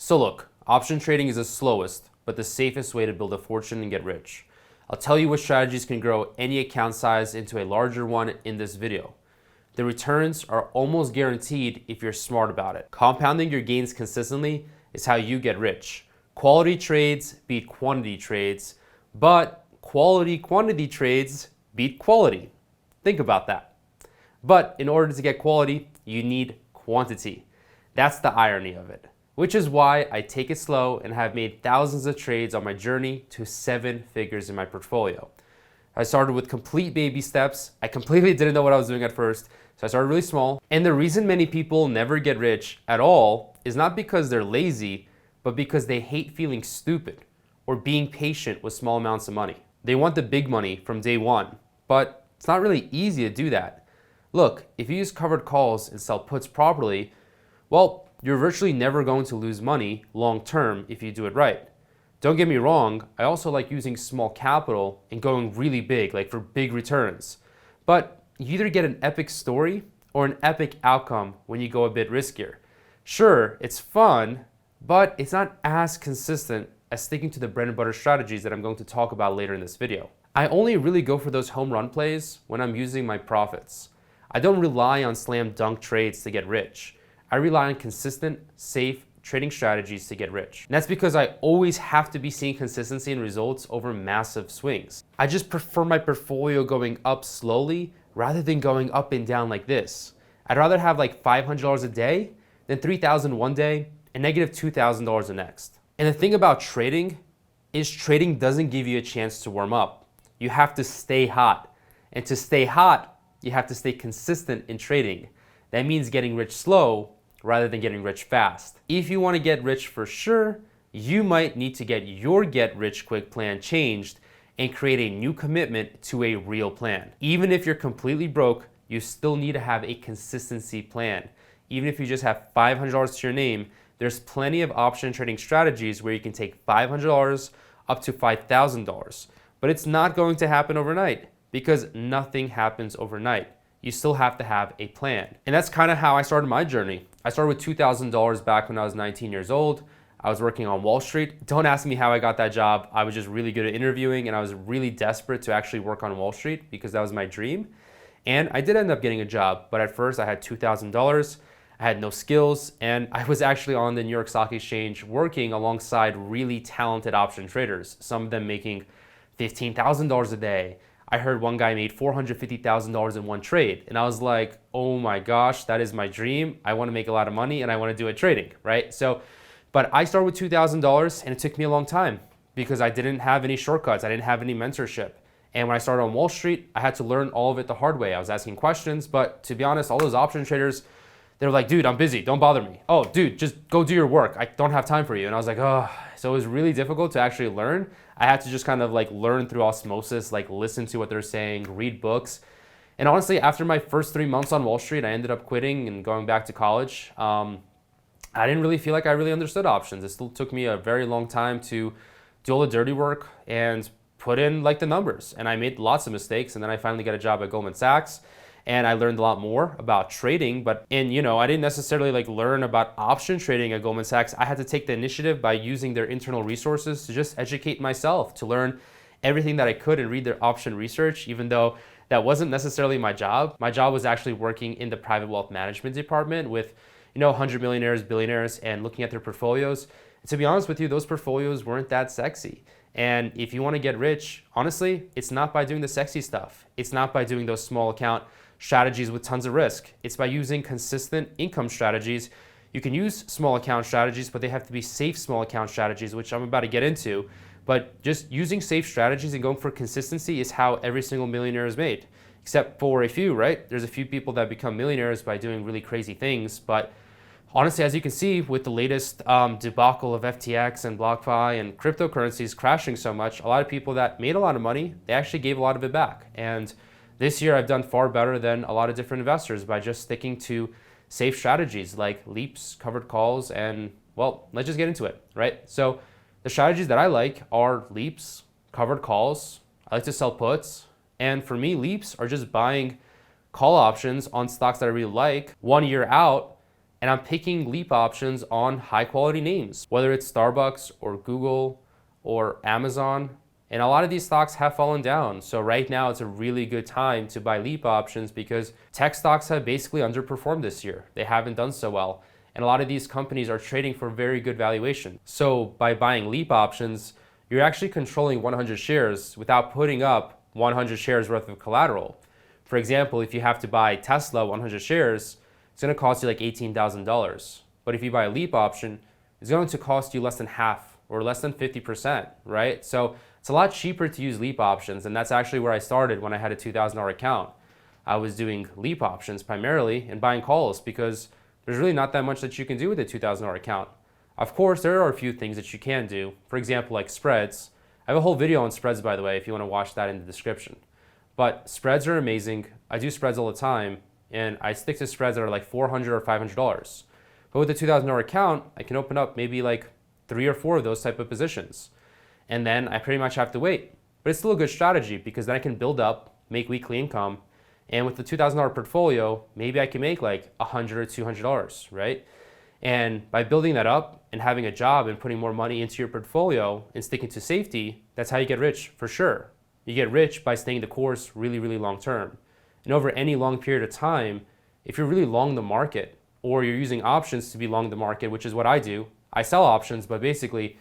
So look, option trading is the slowest, but the safest way to build a fortune and get rich. I'll tell you which strategies can grow any account size into a larger one in this video. The returns are almost guaranteed if you're smart about it. Compounding your gains consistently is how you get rich. Quality trades beat quantity trades, but quality quantity trades beat quality. Think about that. But in order to get quality, you need quantity. That's the irony of it, which is why I take it slow and have made thousands of trades on my journey to 7 figures in my portfolio. I started with complete baby steps. I completely didn't know what I was doing at first, so I started really small. And the reason many people never get rich at all is not because they're lazy, but because they hate feeling stupid or being patient with small amounts of money. They want the big money from day one, but it's not really easy to do that. Look, if you use covered calls and sell puts properly, well, you're virtually never going to lose money long term if you do it right. Don't get me wrong, I also like using small capital and going really big, like for big returns. But you either get an epic story or an epic outcome when you go a bit riskier. Sure, it's fun, but it's not as consistent as sticking to the bread and butter strategies that I'm going to talk about later in this video. I only really go for those home run plays when I'm using my profits. I don't rely on slam dunk trades to get rich. I rely on consistent, safe trading strategies to get rich. And that's because I always have to be seeing consistency in results over massive swings. I just prefer my portfolio going up slowly rather than going up and down like this. I'd rather have like $500 a day than $3,000 one day and negative $2,000 the next. And the thing about trading is trading doesn't give you a chance to warm up. You have to stay hot. And to stay hot, you have to stay consistent in trading. That means getting rich slow rather than getting rich fast. If you want to get rich for sure, you might need to get your get rich quick plan changed and create a new commitment to a real plan. Even if you're completely broke, you still need to have a consistency plan. Even if you just have $500 to your name, there's plenty of option trading strategies where you can take $500 up to $5,000. But it's not going to happen overnight because nothing happens overnight. You still have to have a plan. And that's kind of how I started my journey. I started with $2,000 back when I was 19 years old. I was working on Wall Street. Don't ask me how I got that job. I was just really good at interviewing and I was really desperate to actually work on Wall Street because that was my dream. And I did end up getting a job, but at first I had $2,000. I had no skills, and I was actually on the New York Stock Exchange working alongside really talented option traders, some of them making $15,000 a day. I heard one guy made $450,000 in one trade, and I was like, oh my gosh, that is my dream. I want to make a lot of money, and I want to do it trading, right? But I started with $2,000, and it took me a long time because I didn't have any shortcuts. I didn't have any mentorship. And when I started on Wall Street, I had to learn all of it the hard way. I was asking questions, but to be honest, all those option traders, they were like, dude, I'm busy, don't bother me. Oh, dude, just go do your work. I don't have time for you. And I was like, oh, so it was really difficult to actually learn. I had to just kind of like learn through osmosis, like listen to what they're saying, read books. And honestly, after my first 3 months on Wall Street, I ended up quitting and going back to college. I didn't really feel like I really understood options. It still took me a very long time to do all the dirty work and put in like the numbers. And I made lots of mistakes. And then I finally got a job at Goldman Sachs. And I learned a lot more about trading, I didn't necessarily like learn about option trading at Goldman Sachs. I had to take the initiative by using their internal resources to just educate myself, to learn everything that I could and read their option research, even though that wasn't necessarily my job. My job was actually working in the private wealth management department with, 100 millionaires, billionaires, and looking at their portfolios. And to be honest with you, those portfolios weren't that sexy. And if you want to get rich, honestly, it's not by doing the sexy stuff. It's not by doing those small account strategies with tons of risk. It's by using consistent income strategies. You can use small account strategies, but they have to be safe small account strategies, which I'm about to get into. But just using safe strategies and going for consistency is how every single millionaire is made, except for a few, right? There's a few people that become millionaires by doing really crazy things. But honestly, as you can see, with the latest debacle of FTX and BlockFi and cryptocurrencies crashing so much, a lot of people that made a lot of money, they actually gave a lot of it back. And this year, I've done far better than a lot of different investors by just sticking to safe strategies like leaps, covered calls, and well, let's just get into it, right? So the strategies that I like are leaps, covered calls. I like to sell puts. And for me, leaps are just buying call options on stocks that I really like 1 year out and I'm picking leap options on high quality names, whether it's Starbucks or Google or Amazon. And a lot of these stocks have fallen down. So right now it's a really good time to buy leap options because tech stocks have basically underperformed this year. They haven't done so well. And a lot of these companies are trading for very good valuation. So by buying leap options, you're actually controlling 100 shares without putting up 100 shares worth of collateral. For example, if you have to buy Tesla 100 shares, it's going to cost you like $18,000. But if you buy a leap option, it's going to cost you less than half or less than 50%, right? So it's a lot cheaper to use leap options, and that's actually where I started when I had a $2,000 account. I was doing leap options primarily and buying calls because there's really not that much that you can do with a $2,000 account. Of course, there are a few things that you can do. For example, like spreads. I have a whole video on spreads, by the way, if you want to watch that in the description. But spreads are amazing. I do spreads all the time, and I stick to spreads that are like $400 or $500. But with a $2,000 account, I can open up maybe like 3 or 4 of those type of positions. And then I pretty much have to wait. But it's still a good strategy because then I can build up, make weekly income. And with the $2,000 portfolio, maybe I can make like $100 or $200, right? And by building that up and having a job and putting more money into your portfolio and sticking to safety, that's how you get rich for sure. You get rich by staying the course really, really long term. And over any long period of time, if you're really long the market or you're using options to be long the market, which is what I do, I sell options, but basically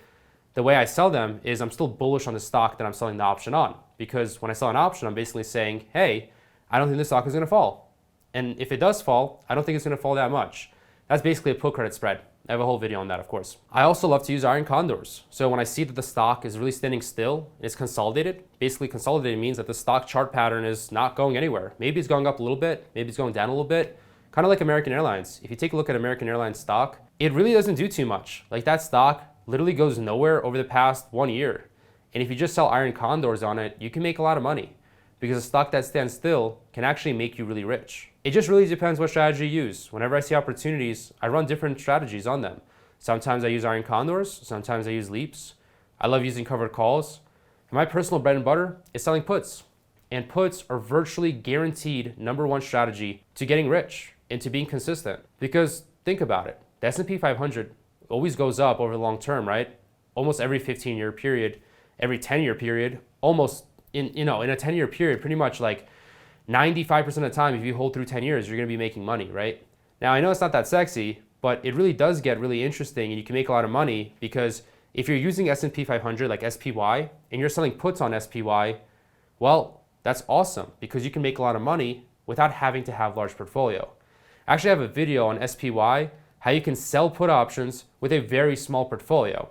the way I sell them is I'm still bullish on the stock that I'm selling the option on. Because when I sell an option, I'm basically saying, hey, I don't think this stock is going to fall. And if it does fall, I don't think it's going to fall that much. That's basically a put credit spread. I have a whole video on that, of course. I also love to use iron condors. So when I see that the stock is really standing still, it's consolidated. Basically consolidated means that the stock chart pattern is not going anywhere. Maybe it's going up a little bit, maybe it's going down a little bit. Kind of like American Airlines. If you take a look at American Airlines stock, it really doesn't do too much. Like that stock literally goes nowhere over the past 1 year. And if you just sell iron condors on it, you can make a lot of money. Because a stock that stands still can actually make you really rich. It just really depends what strategy you use. Whenever I see opportunities, I run different strategies on them. Sometimes I use iron condors, sometimes I use leaps. I love using covered calls. And my personal bread and butter is selling puts. And puts are virtually guaranteed #1 strategy to getting rich and to being consistent. Because think about it, the S&P 500 always goes up over the long term, right? Almost every 15-year period, every 10-year period, almost in a 10-year period, pretty much like 95% of the time, if you hold through 10 years, you're going to be making money, right? Now, I know it's not that sexy, but it really does get really interesting and you can make a lot of money because if you're using S&P 500 like SPY and you're selling puts on SPY, well, that's awesome because you can make a lot of money without having to have large portfolio. I actually have a video on SPY, how you can sell put options with a very small portfolio.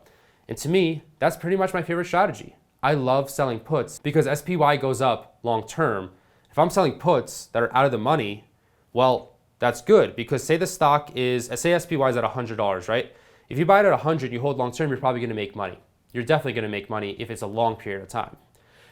And to me, that's pretty much my favorite strategy. I love selling puts because SPY goes up long term. If I'm selling puts that are out of the money, well, that's good because say the stock is, say SPY is at $100, right? If you buy it at 100, you hold long term, you're probably going to make money. You're definitely going to make money if it's a long period of time.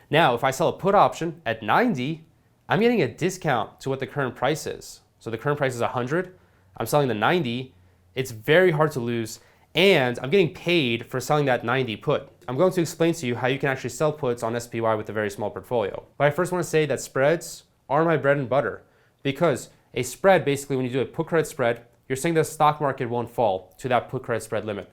Now, if I sell a put option at 90, I'm getting a discount to what the current price is. So the current price is 100, I'm selling the 90, it's very hard to lose. And I'm getting paid for selling that 90 put. I'm going to explain to you how you can actually sell puts on SPY with a very small portfolio. But I first want to say that spreads are my bread and butter because a spread, basically when you do a put credit spread, you're saying the stock market won't fall to that put credit spread limit.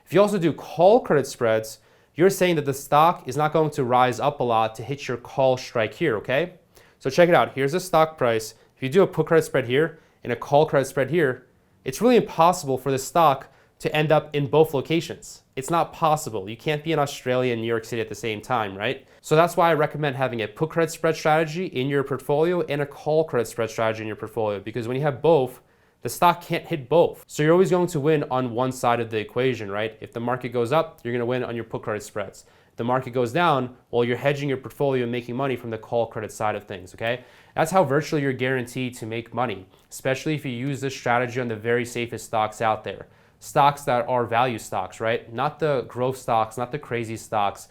If you also do call credit spreads, you're saying that the stock is not going to rise up a lot to hit your call strike here, okay? So check it out. Here's the stock price. If you do a put credit spread here and a call credit spread here, it's really impossible for the stock to end up in both locations. It's not possible. You can't be in Australia and New York City at the same time, right? So that's why I recommend having a put credit spread strategy in your portfolio and a call credit spread strategy in your portfolio because when you have both, the stock can't hit both. So you're always going to win on one side of the equation, right? If the market goes up, you're going to win on your put credit spreads. If the market goes down, well, you're hedging your portfolio and making money from the call credit side of things, okay? That's how virtually you're guaranteed to make money, especially if you use this strategy on the very safest stocks out there. Stocks that are value stocks, right? Not the growth stocks, not the crazy stocks,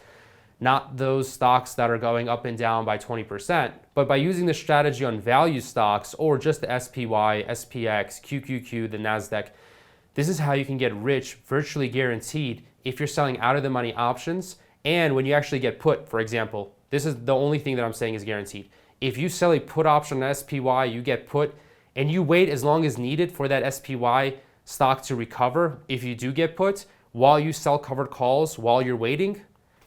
not those stocks that are going up and down by 20%, but by using the strategy on value stocks or just the SPY, SPX, QQQ, the NASDAQ, this is how you can get rich, virtually guaranteed if you're selling out of the money options. And when you actually get put, for example, this is the only thing that I'm saying is guaranteed. If you sell a put option on SPY, you get put and you wait as long as needed for that SPY stock to recover if you do get put while you sell covered calls while you're waiting,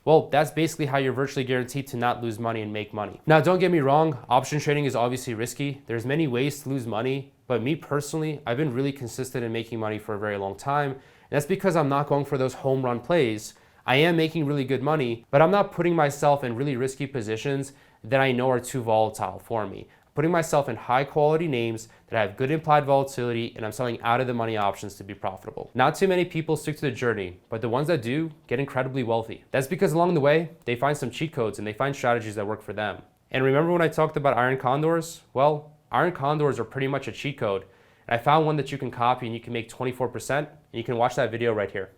well, that's basically how you're virtually guaranteed to not lose money and make money. Now, don't get me wrong, option trading is obviously risky. There's many ways to lose money, but me personally, I've been really consistent in making money for a very long time. And that's because I'm not going for those home run plays. I am making really good money, but I'm not putting myself in really risky positions that I know are too volatile for me. I'm putting myself in high quality names that have good implied volatility, and I'm selling out of the money options to be profitable. Not too many people stick to the journey, but the ones that do get incredibly wealthy. That's because along the way, they find some cheat codes and they find strategies that work for them. And remember when I talked about iron condors? Well, iron condors are pretty much a cheat code. And I found one that you can copy and you can make 24%, and you can watch that video right here.